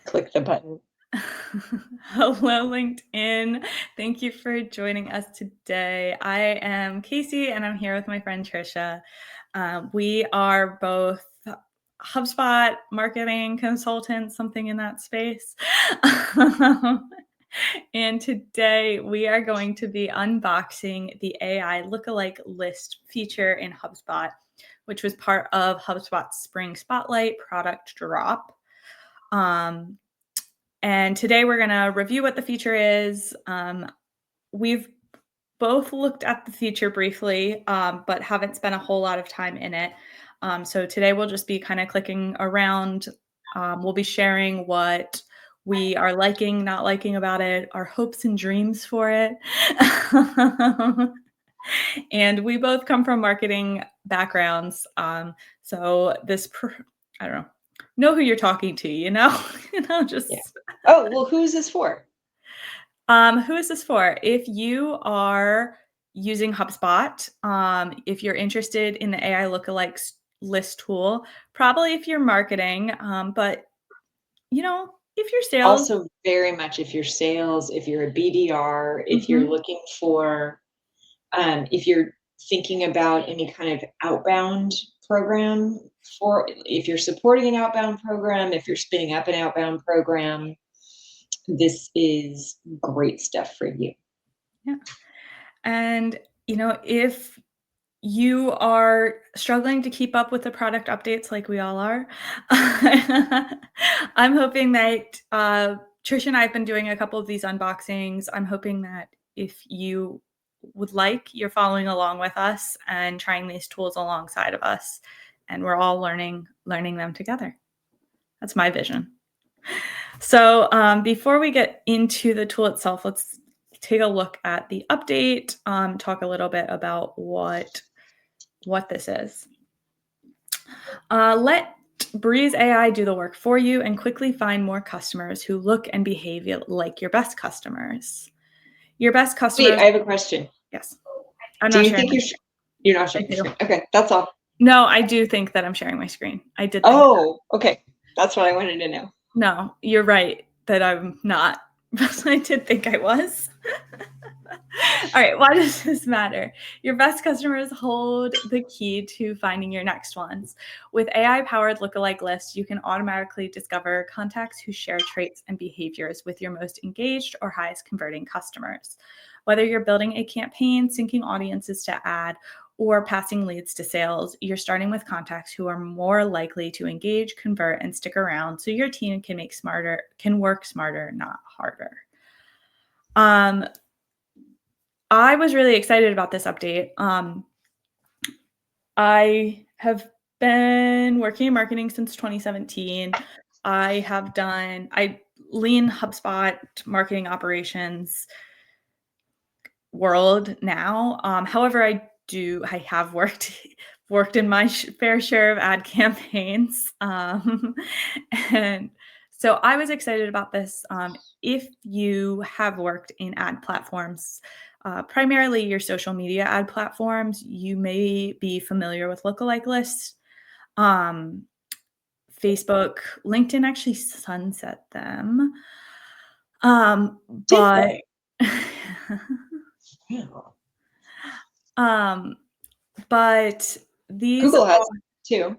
click the button. Hello, LinkedIn. Thank you for joining us today. I am Casey, and I'm here with my friend Trisha. We are both HubSpot marketing consultants, something in that space. And today we are going to be unboxing the AI Lookalike List feature in HubSpot, which was part of HubSpot's Spring Spotlight product drop. And today we're going to review what the feature is. We've both looked at the feature briefly, but haven't spent a whole lot of time in it. So today we'll just be kind of clicking around. We'll be sharing what we are liking, not liking about it, our hopes and dreams for it. And we both come from marketing backgrounds. So this, I don't know who you're talking to, just. Yeah. Oh, well, who is this for? Who is this for? If you are using HubSpot, if you're interested in the AI Lookalike List tool, probably if you're marketing, but if you're sales. Also, very much if you're sales, if you're a BDR, if you're looking for, if you're thinking about any kind of outbound program, for if you're supporting an outbound program, if you're spinning up an outbound program, this is great stuff for you. Yeah. And, if you are struggling to keep up with the product updates like we all are, I'm hoping that Trisha and I have been doing a couple of these unboxings. I'm hoping that if you would like, you're following along with us and trying these tools alongside of us, and we're all learning them together. That's my vision. So before we get into the tool itself, let's take a look at the update, talk a little bit about what this is. Let Breeze AI do the work for you and quickly find more customers who look and behave like your best customers. Your best customers. Wait, I have a question. Yes. Do you think you're not sharing your screen? Okay, that's all. No, I do think that I'm sharing my screen. I did. Oh, okay. That's what I wanted to know. No, you're right that I'm not. But I did think I was. All right, why does this matter? Your best customers hold the key to finding your next ones. With AI-powered lookalike lists, you can automatically discover contacts who share traits and behaviors with your most engaged or highest converting customers. Whether you're building a campaign, syncing audiences to ad, or passing leads to sales, you're starting with contacts who are more likely to engage, convert, and stick around so your team can work smarter, not harder. I was really excited about this update. I have been working in marketing since 2017. I lean HubSpot marketing operations world now. However, I have worked in my fair share of ad campaigns. And so I was excited about this. If you have worked in ad platforms, primarily your social media ad platforms, you may be familiar with lookalike lists. Facebook, LinkedIn actually sunset them. But but these Google has them too.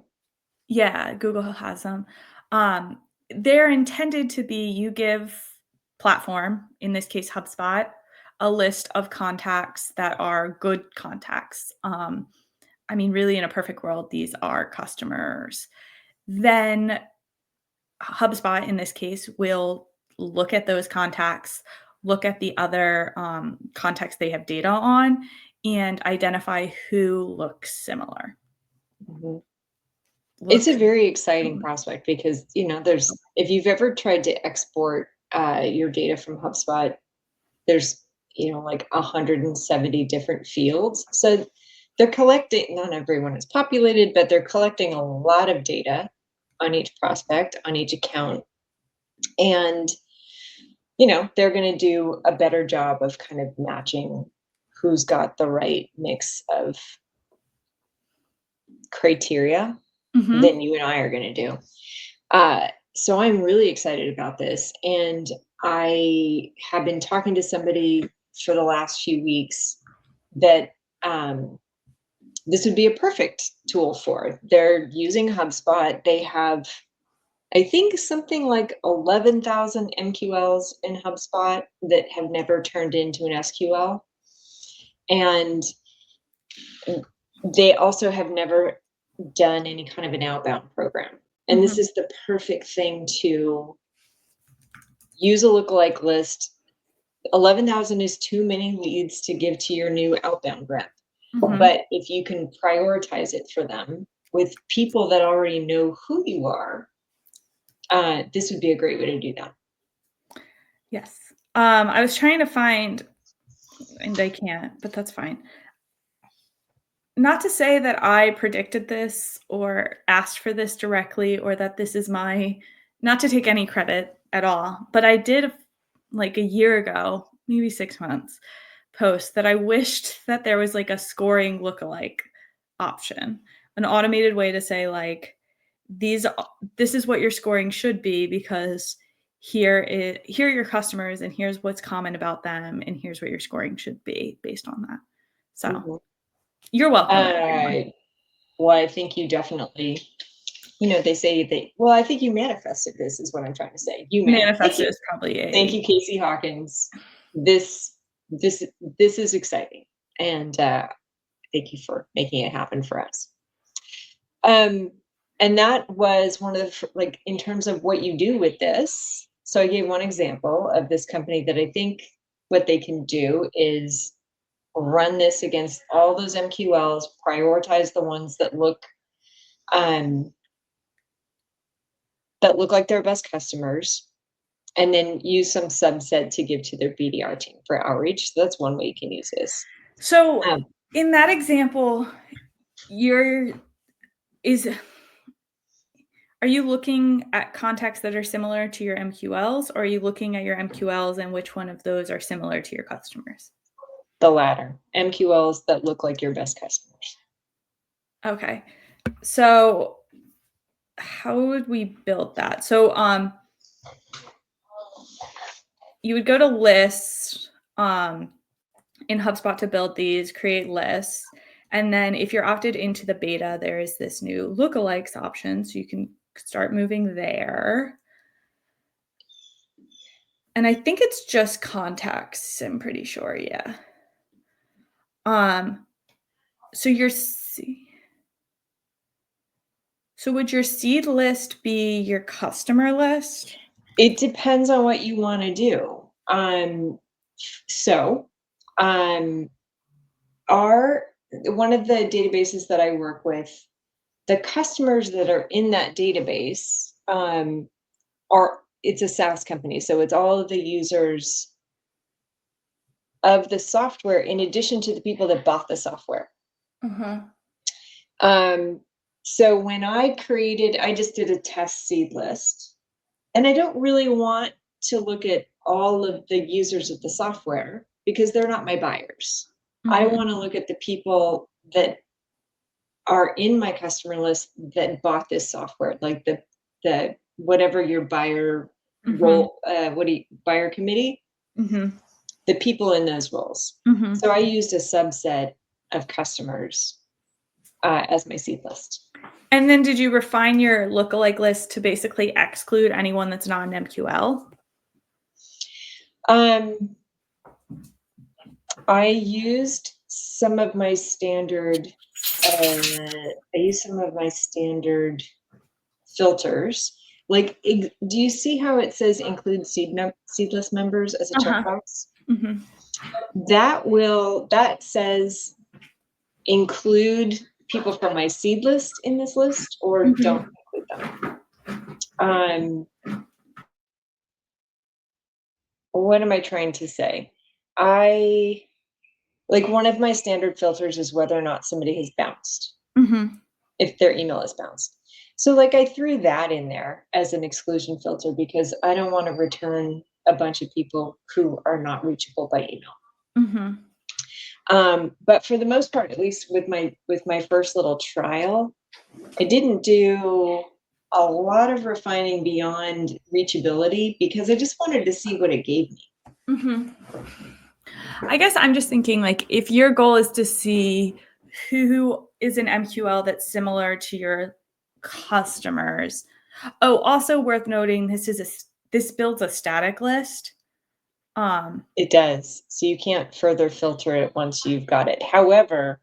Yeah, Google has them. They're intended to be, you give platform, in this case HubSpot, a list of contacts that are good contacts. Really, in a perfect world, these are customers. Then HubSpot, in this case, will look at those contacts, look at the other contacts they have data on, and identify who looks similar. Mm-hmm. It's a very exciting prospect because, if you've ever tried to export your data from HubSpot, there's, like 170 different fields. So they're collecting, not everyone is populated, but they're collecting a lot of data on each prospect, on each account. And, they're going to do a better job of kind of matching who's got the right mix of criteria than you and I are going to do. so I'm really excited about this. And I have been talking to somebody for the last few weeks that this would be a perfect tool for. They're using HubSpot. They have, I think, something like 11,000 MQLs in HubSpot that have never turned into an SQL. And they also have never done any kind of an outbound program. And this is the perfect thing to use a lookalike list. 11,000 is too many leads to give to your new outbound rep. But if you can prioritize it for them with people that already know who you are, this would be a great way to do that. Yes. I was trying to find, and I can't, but that's fine. Not to say that I predicted this or asked for this directly, or that this is not to take any credit at all, but I did, like a year ago, maybe 6 months, post that I wished that there was like a scoring lookalike option, an automated way to say like, this is what your scoring should be, because here are your customers and here's what's common about them and here's what your scoring should be based on that. So you're welcome. Well, I think you definitely, they say that, well, I think you manifested this is what I'm trying to say. You manifested is probably Thank you, Casey Hawkins. This is exciting. And thank you for making it happen for us. And that was one of the, like, in terms of what you do with this. So I gave one example of this company that I think what they can do is run this against all those MQLs, prioritize the ones that look like their best customers, and then use some subset to give to their BDR team for outreach. So that's one way you can use this. So in that example, are you looking at contacts that are similar to your MQLs, or are you looking at your MQLs and which one of those are similar to your customers? The latter. MQLs that look like your best customers. Okay. So how would we build that? So you would go to lists in HubSpot to build these, create lists. And then if you're opted into the beta, there is this new lookalikes option. So you can start moving there. And I think it's just contacts, I'm pretty sure, yeah. So would your seed list be your customer list? It depends on what you want to do. One of the databases that I work with, the customers that are in that database it's a SaaS company. So it's all of the users of the software in addition to the people that bought the software. So when I just did a test seed list, and I don't really want to look at all of the users of the software because they're not my buyers. I want to look at the people that are in my customer list that bought this software, like the whatever your buyer role, buyer committee, the people in those roles. So I used a subset of customers as my seed list. And then did you refine your lookalike list to basically exclude anyone that's not an MQL? I used some of my standard filters. Like, do you see how it says include seedless members as a checkbox? That says include people from my seed list in this list, or don't include them. What am I trying to say? One of my standard filters is whether or not somebody has bounced, if their email is bounced. So I threw that in there as an exclusion filter because I don't want to return a bunch of people who are not reachable by email. But for the most part, at least with my first little trial, I didn't do a lot of refining beyond reachability because I just wanted to see what it gave me. I guess I'm just thinking, like, if your goal is to see who is an MQL that's similar to your customers. Oh, also worth noting, this builds a static list. It does. So you can't further filter it once you've got it. However,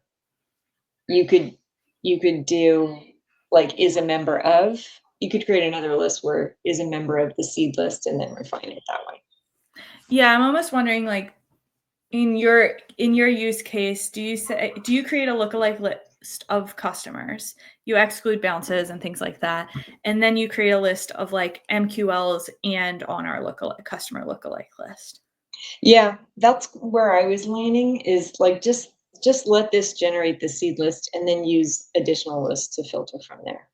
you could do like is a member of. You could create another list where is a member of the seed list and then refine it that way. Yeah, I'm almost wondering, like, in your use case, do you create a lookalike list of customers? You exclude bounces and things like that, and then you create a list of like MQLs and on our customer lookalike list. Yeah, that's where I was leaning, is like just let this generate the seed list and then use additional lists to filter from there.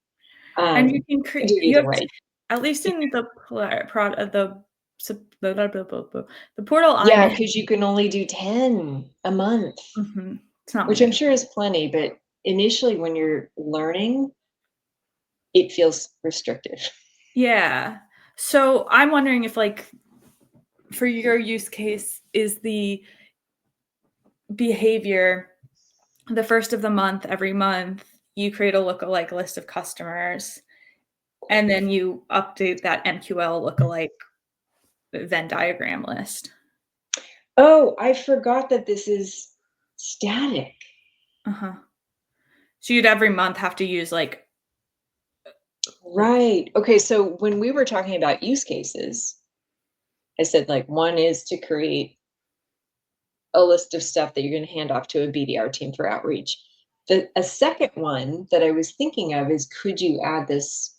And you can You create, do either way. at least in the portal I'm Yeah, in. because you can only do 10 a month, It's not which I'm sure is plenty, but initially when you're learning, it feels restrictive. Yeah. So I'm wondering if, like, for your use case, is the behavior the first of the month, every month, you create a lookalike list of customers, and then you update that MQL lookalike Venn diagram list. Oh, I forgot that this is static. So you'd every month have to use like. Right. Okay, so when we were talking about use cases, I said like one is to create a list of stuff that you're going to hand off to a BDR team for outreach. A second one that I was thinking of is, could you add this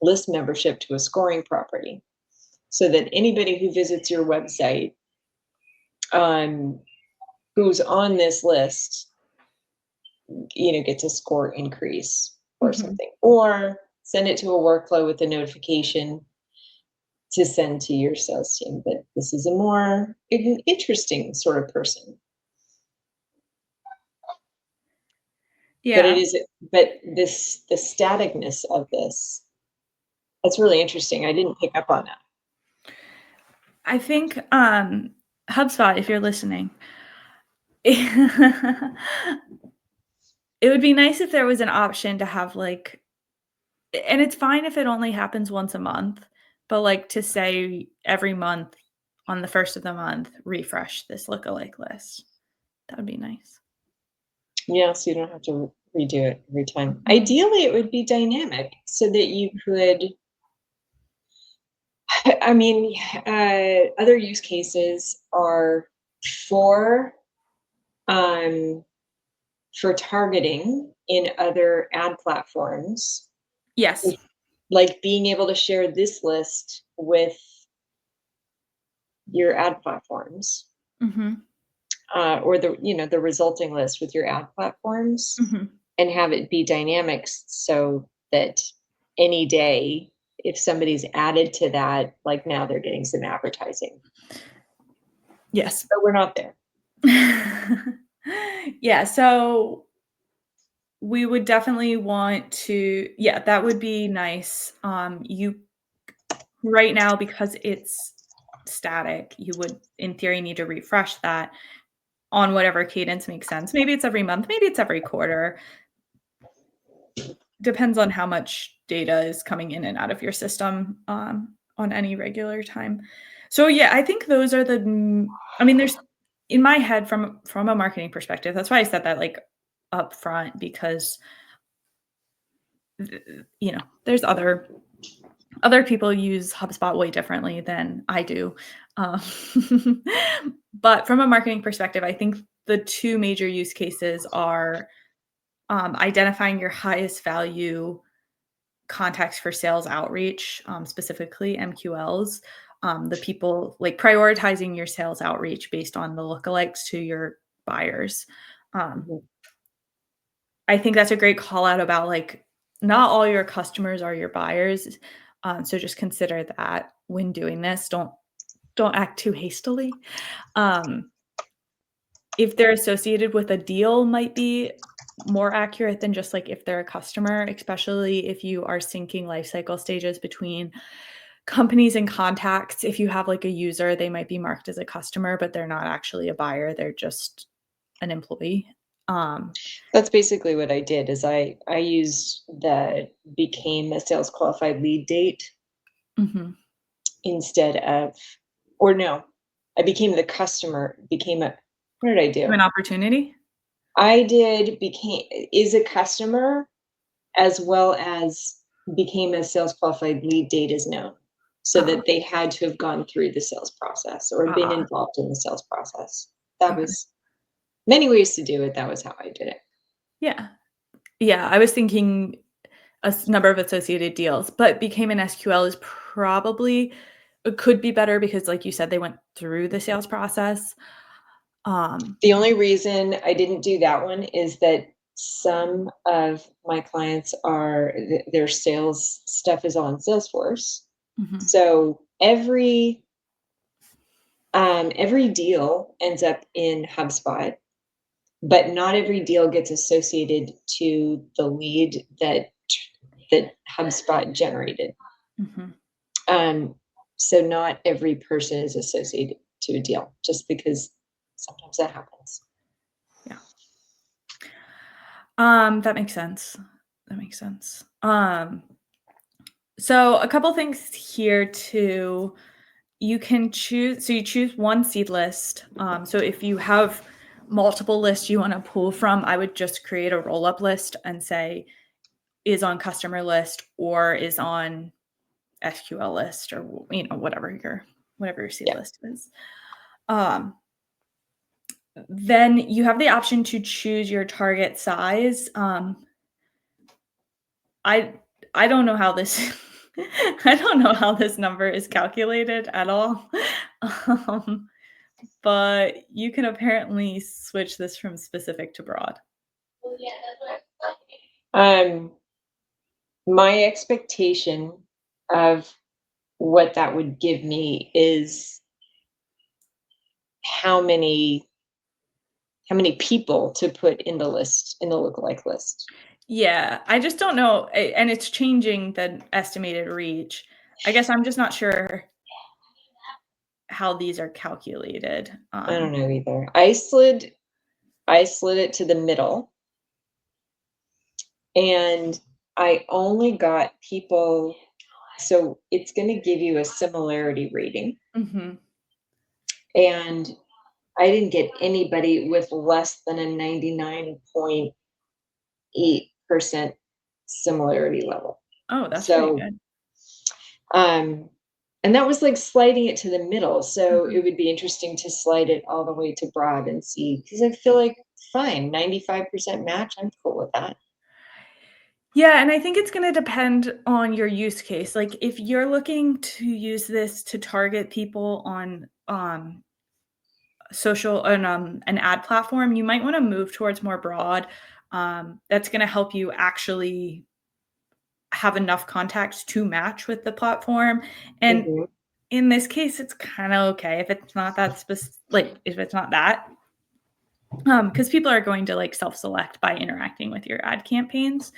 list membership to a scoring property so that anybody who visits your website who's on this list, gets a score increase or something, or send it to a workflow with a notification to send to your sales team that this is a more interesting sort of person. Yeah. But the staticness of this, that's really interesting. I didn't pick up on that. I think HubSpot, if you're listening, it would be nice if there was an option to have like, and it's fine if it only happens once a month, but like to say every month on the first of the month, refresh this lookalike list. That would be nice. Yeah, so you don't have to redo it every time. Ideally, it would be dynamic so that you could, I mean, other use cases are for targeting in other ad platforms. Yes. Like being able to share this list with your ad platforms. Or the resulting list with your ad platforms, and have it be dynamic so that any day if somebody's added to that, like now they're getting some advertising. Yes. But we're not there. Yeah, so we would definitely want to, that would be nice. You right now, because it's static, you would in theory need to refresh that on whatever cadence makes sense. Maybe it's every month, maybe it's every quarter. Depends on how much data is coming in and out of your system on any regular time. So yeah, I think those are there's in my head from a marketing perspective. That's why I said that like up front, because there's other people use HubSpot way differently than I do. But from a marketing perspective, I think the two major use cases are identifying your highest value contacts for sales outreach, specifically MQLs, the people, like prioritizing your sales outreach based on the lookalikes to your buyers. I think that's a great call out about like not all your customers are your buyers. So just consider that when doing this. Don't act too hastily. If they're associated with a deal, might be more accurate than just like if they're a customer, especially if you are syncing life cycle stages between companies and contacts. If you have like a user, they might be marked as a customer, but they're not actually a buyer. They're just an employee. That's basically what I did is I used the became a sales qualified lead date Mhm. instead of, or no, I became the customer, became a, what did I do? An opportunity. I did became is a customer as well as became a sales qualified lead date is known. So Ah, that they had to have gone through the sales process or been ah, involved in the sales process. That okay. was many ways to do it. That was how I did it. Yeah. Yeah, I was thinking number of associated deals, but became an SQL is probably it could be better because like you said, they went through the sales process. The only reason I didn't do that one is that some of my clients are their sales stuff is all in Salesforce. Mhm. So every deal ends up in HubSpot, but not every deal gets associated to the lead that HubSpot generated. Mhm. Um, so not every person is associated to a deal, just because sometimes that happens. Yeah. That makes sense. That makes sense. So a couple things here too. You can choose, so you choose one seed list. So if you have multiple lists you want to pull from, I would just create a roll up list and say is on customer list or is on SQL list or whatever your seed Yeah. list is. Um, then you have the option to choose your target size. I I don't know how this I don't know how this number is calculated at all. Um, but you can apparently switch this from specific to broad. Um, my expectation of what that would give me is how many how many people to put in the list in the lookalike list. Yeah, I just don't know, and it's changing the estimated reach. I guess I'm just not sure how these are calculated. I don't know either. I slid it to the middle, and I only got people. So it's going to give you a similarity rating, Mhm. and I didn't get anybody with less than a 99.8% similarity level. Oh, that's pretty So, good. um, and that was like sliding it to the middle. So Mhm. it would be interesting to slide it all the way to broad and see, because I feel like fine, 95% match. I'm cool with that. Yeah, and I think it's gonna depend on your use case. Like, if you're looking to use this to target people on, social and, an ad platform, you might wanna move towards more broad. That's gonna help you actually have enough contacts to match with the platform, and Mhm. in this case, it's kinda okay if it's not that if it's not that, because people are going to, like, self-select by interacting with your ad campaigns.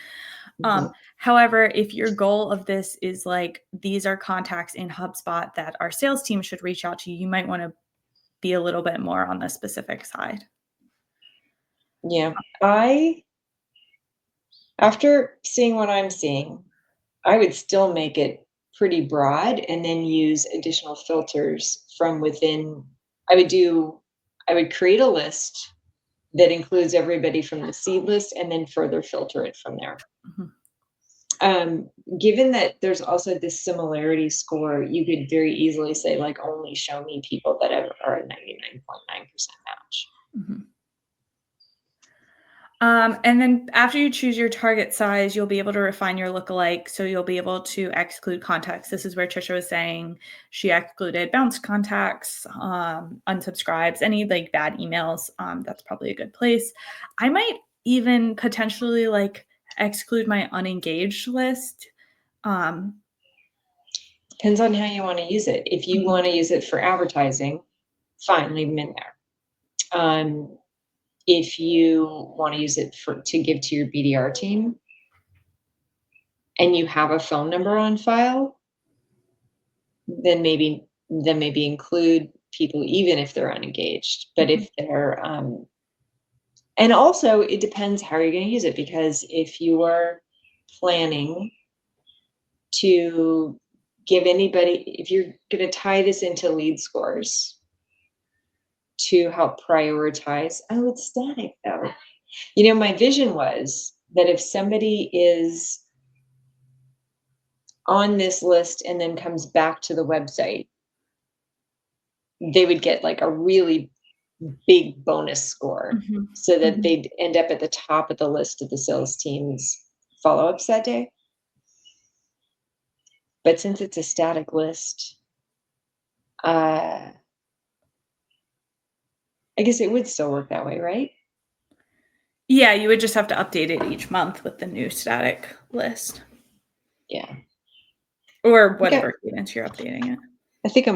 Mhm. However, if your goal of this is like, these are contacts in HubSpot that our sales team should reach out to, you might wanna be a little bit more on the specific side. Yeah. I After seeing what I'm seeing, I would still make it pretty broad and then use additional filters from within. I would do I would create a list that includes everybody from the seed list and then further filter it from there. Mhm. Um, Given that there's also this similarity score, you could very easily say, like, only show me people that are a 99.9% match. Mhm. And then after you choose your target size, you'll be able to refine your lookalike. So you'll be able to exclude contacts. This is where Trisha was saying she excluded bounce contacts, unsubscribes, any like bad emails. That's probably a good place. I might even potentially like exclude my unengaged list. Um, Depends on how you want to use it. If you mhm, want to use it for advertising, fine, leave them in there. if you want to use it to give to your BDR team and you have a phone number on file, then maybe include people even if they're unengaged. But if they're and also it depends how you're going to use it, because if you are planning to if you're going to tie this into lead scores to help prioritize, it's static though. My vision was that if somebody is on this list and then comes back to the website, they would get like a really big bonus score, so that they'd end up at the top of the list of the sales team's follow-ups that day. But since it's a static list, I guess it would still work that way, right? Yeah, you would just have to update it each month with the new static list. Yeah. Or whatever cadence you're updating it. I think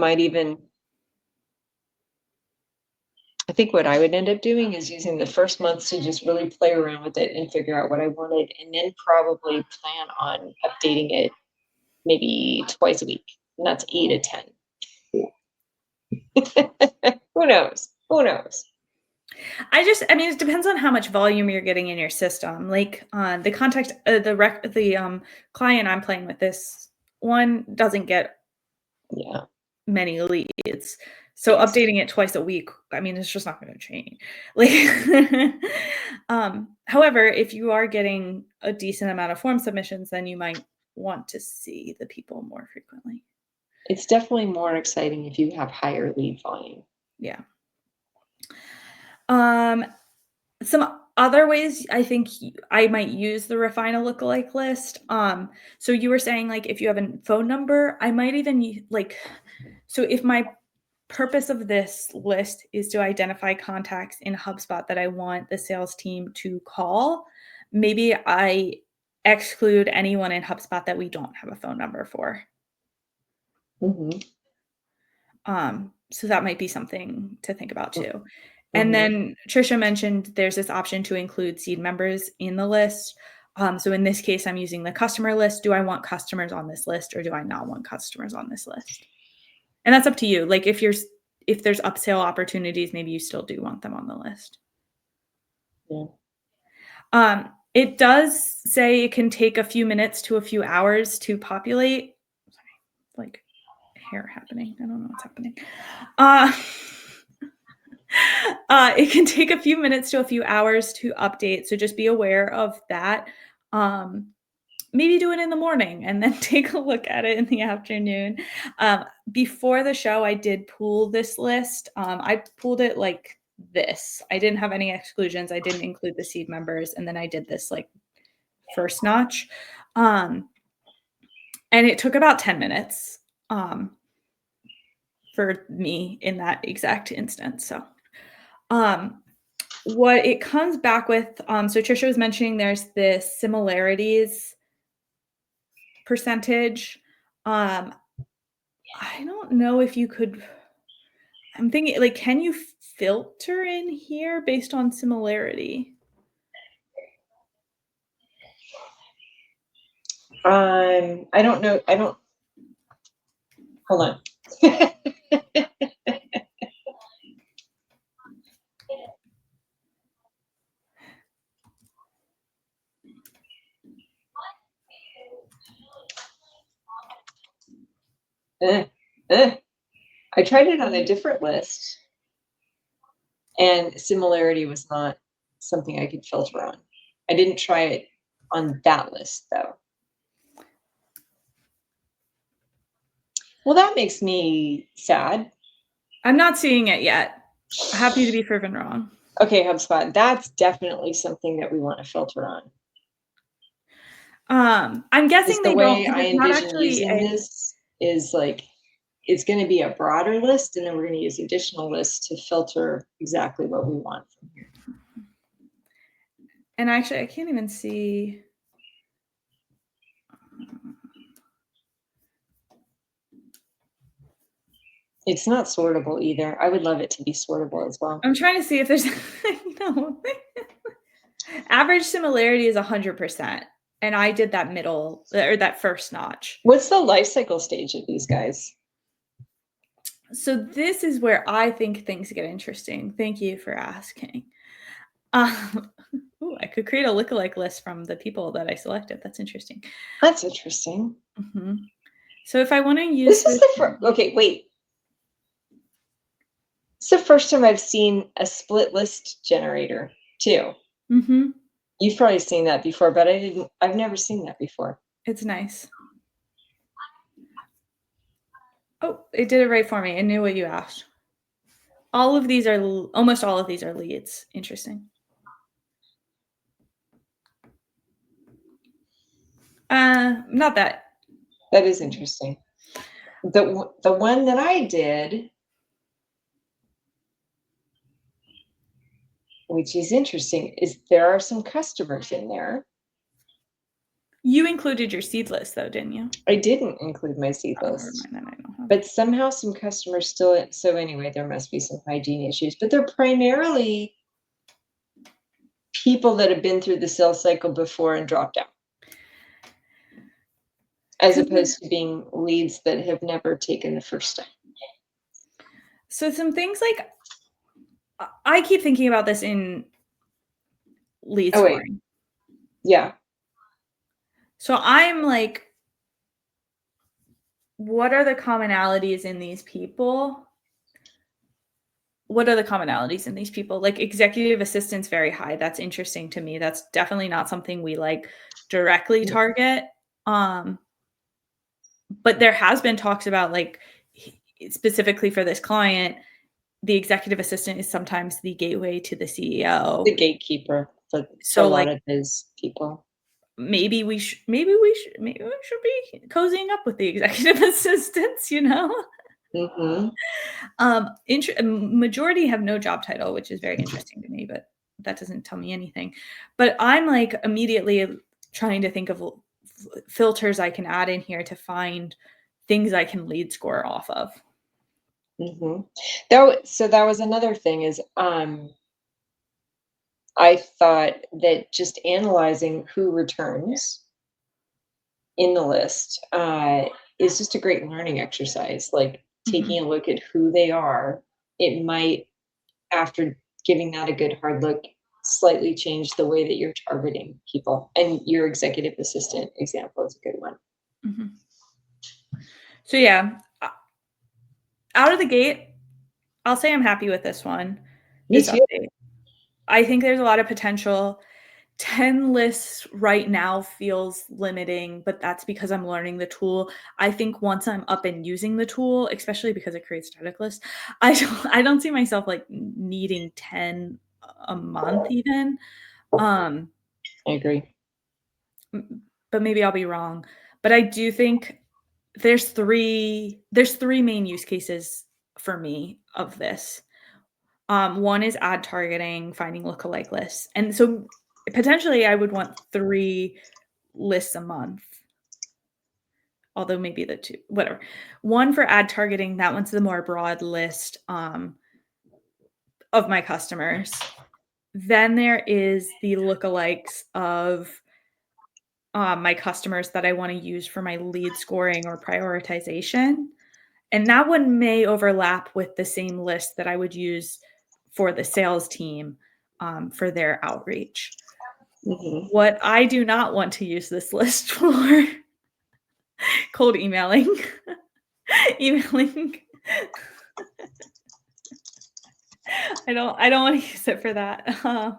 what I would end up doing is using the first month to just really play around with it and figure out what I wanted, and then probably plan on updating it maybe twice a week. And that's 8 of 10. Who knows? I mean, it depends on how much volume you're getting in your system. Like the client I'm playing with, this one doesn't get many leads. So updating it twice a week, I mean, it's just not going to change. Like, however, if you are getting a decent amount of form submissions, then you might want to see the people more frequently. It's definitely more exciting if you have higher lead volume. Yeah. Some other ways I think I might use the refine a lookalike list. So you were saying, like, if you have a phone number, I might even so if my purpose of this list is to identify contacts in HubSpot that I want the sales team to call, maybe I exclude anyone in HubSpot that we don't have a phone number for. So that might be something to think about too. And then Trisha mentioned there's this option to include seed members in the list. So in this case, I'm using the customer list. Do I want customers on this list, or do I not want customers on this list? And that's up to you. Like, if there's upsell opportunities, maybe you still do want them on the list. Yeah. It does say it can take a few minutes to a few hours to populate. Like hair happening. I don't know what's happening. It can take a few minutes to a few hours to update. So just be aware of that. Maybe do it in the morning and then take a look at it in the afternoon. Before the show, I did pool this list. I pooled it like this. I didn't have any exclusions. I didn't include the seed members. And then I did this like first notch. And it took about 10 minutes for me in that exact instance. So what it comes back with, so Trisha was mentioning there's this similarities percentage. I don't know if you could, I'm thinking, like, can you filter in here based on similarity? I don't know. Hold on. I tried it on a different list, and similarity was not something I could filter on. I didn't try it on that list, though. Well, that makes me sad. I'm not seeing it yet. Happy to be proven wrong. Okay, HubSpot, that's definitely something that we want to filter on. I'm guessing the way I envision using this is like, it's going to be a broader list, and then we're going to use additional lists to filter exactly what we want from here. And actually, I can't even see. It's not sortable either. I would love it to be sortable as well. I'm trying to see if there's No. Average similarity is 100%. And I did that middle or that first notch. What's the life cycle stage of these guys? So this is where I think things get interesting. Thank you for asking. I could create a lookalike list from the people that I selected. That's interesting. That's interesting. Mm-hmm. So if I want to use this is the okay, wait. It's the first time I've seen a split list generator too. Mm-hmm. You've probably seen that before, but I've never seen that before. It's nice. Oh, it did it right for me. I knew what you asked. Almost all of these are leads. Interesting. Not that. That is interesting. The one that I did, which is interesting, is there are some customers in there. You included your seed list though, didn't you? I didn't include my seed list. Never mind, I don't have but somehow some customers still, so anyway, there must be some hygiene issues, but they're primarily people that have been through the sales cycle before and dropped out, as opposed to being leads that have never taken the first step. So some things like, I keep thinking about this in lead scoring. Yeah. So I'm like, what are the commonalities in these people? What are the commonalities in these people? Like executive assistants, very high. That's interesting to me. That's definitely not something we like directly target. But there has been talks about like specifically for this client, the executive assistant is sometimes the gateway to the CEO. The gatekeeper for a lot of those people. Maybe we should be cozying up with the executive assistants, you know? Mm-hmm. Majority have no job title, which is very interesting to me, but that doesn't tell me anything. But I'm like immediately trying to think of filters I can add in here to find things I can lead score off of. Mm-hmm. So that was another thing is I thought that just analyzing who returns in the list is just a great learning exercise. Like taking a look at who they are, it might, after giving that a good hard look, slightly change the way that you're targeting people. And your executive assistant example is a good one. Mm-hmm. So yeah, out of the gate, I'll say I'm happy with this one. Me too. Update. I think there's a lot of potential. 10 lists right now feels limiting, but that's because I'm learning the tool. I think once I'm up and using the tool, especially because it creates static lists, I don't see myself like needing 10 a month even. I agree. But maybe I'll be wrong. But I do think there's three main use cases for me of this. One is ad targeting, finding lookalike lists. And so potentially I would want 3 lists a month. Although maybe the 2, whatever. One for ad targeting, that one's the more broad list of my customers. Then there is the lookalikes of my customers that I want to use for my lead scoring or prioritization. And that one may overlap with the same list that I would use for the sales team for their outreach. Mm-hmm. What I do not want to use this list for, cold emailing. I don't want to use it for that.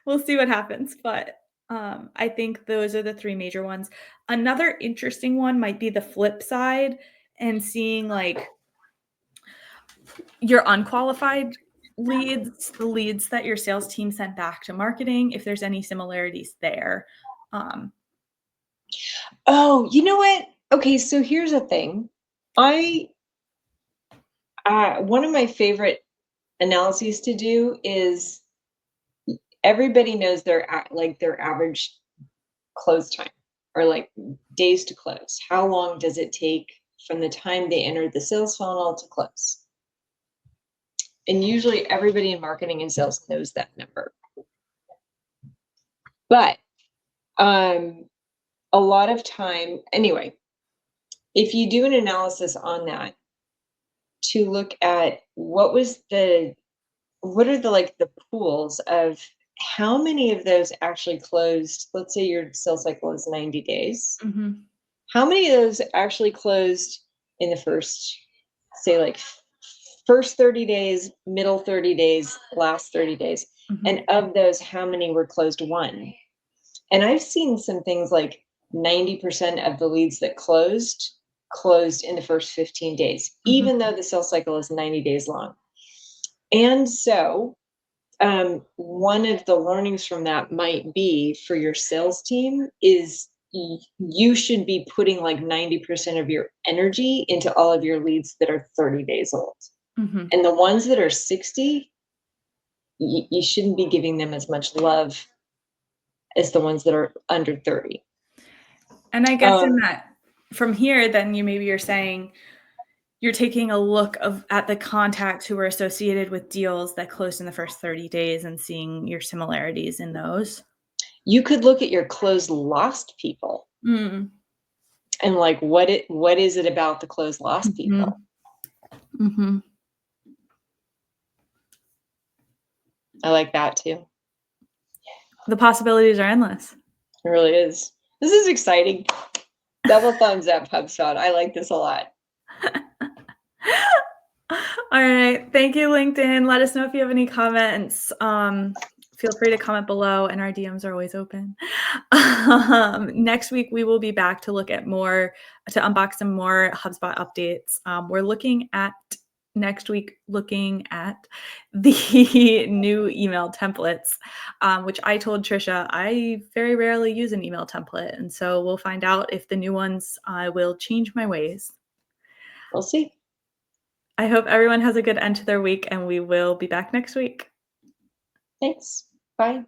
We'll see what happens, but I think those are the 3 major ones. Another interesting one might be the flip side and seeing like your unqualified leads, the leads that your sales team sent back to marketing, if there's any similarities there. Oh, you know what? Okay, so here's the thing. One of my favorite analyses to do is everybody knows their average close time or like days to close. How long does it take from the time they enter the sales funnel to close? And usually everybody in marketing and sales knows that number. But a lot of time, anyway, if you do an analysis on that to look at what are the pools of how many of those actually closed. Let's say your sales cycle is 90 days. Mm-hmm. How many of those actually closed in the first, say, like first 30 days, middle 30 days, last 30 days? Mm-hmm. And of those, how many were closed one? And I've seen some things like 90% of the leads that closed in the first 15 days, even though the sales cycle is 90 days long. And so one of the learnings from that might be for your sales team is you should be putting like 90% of your energy into all of your leads that are 30 days old. And the ones that are 60, you shouldn't be giving them as much love as the ones that are under 30. And I guess in that, from here, then you're saying you're taking a look at the contacts who were associated with deals that closed in the first 30 days and seeing your similarities in those. You could look at your closed lost people and like what is it about the closed lost people? I like that too. The possibilities are endless. It really is. This is exciting. Double thumbs up, HubSpot. I like this a lot. All right. Thank you, LinkedIn. Let us know if you have any comments. Feel free to comment below, and our DMs are always open. Next week, we will be back to unbox some more HubSpot updates. We're looking at the new email templates, which I told Trisha I very rarely use an email template. And so we'll find out if the new ones will change my ways. We'll see. I hope everyone has a good end to their week, and we will be back next week. Thanks. Bye.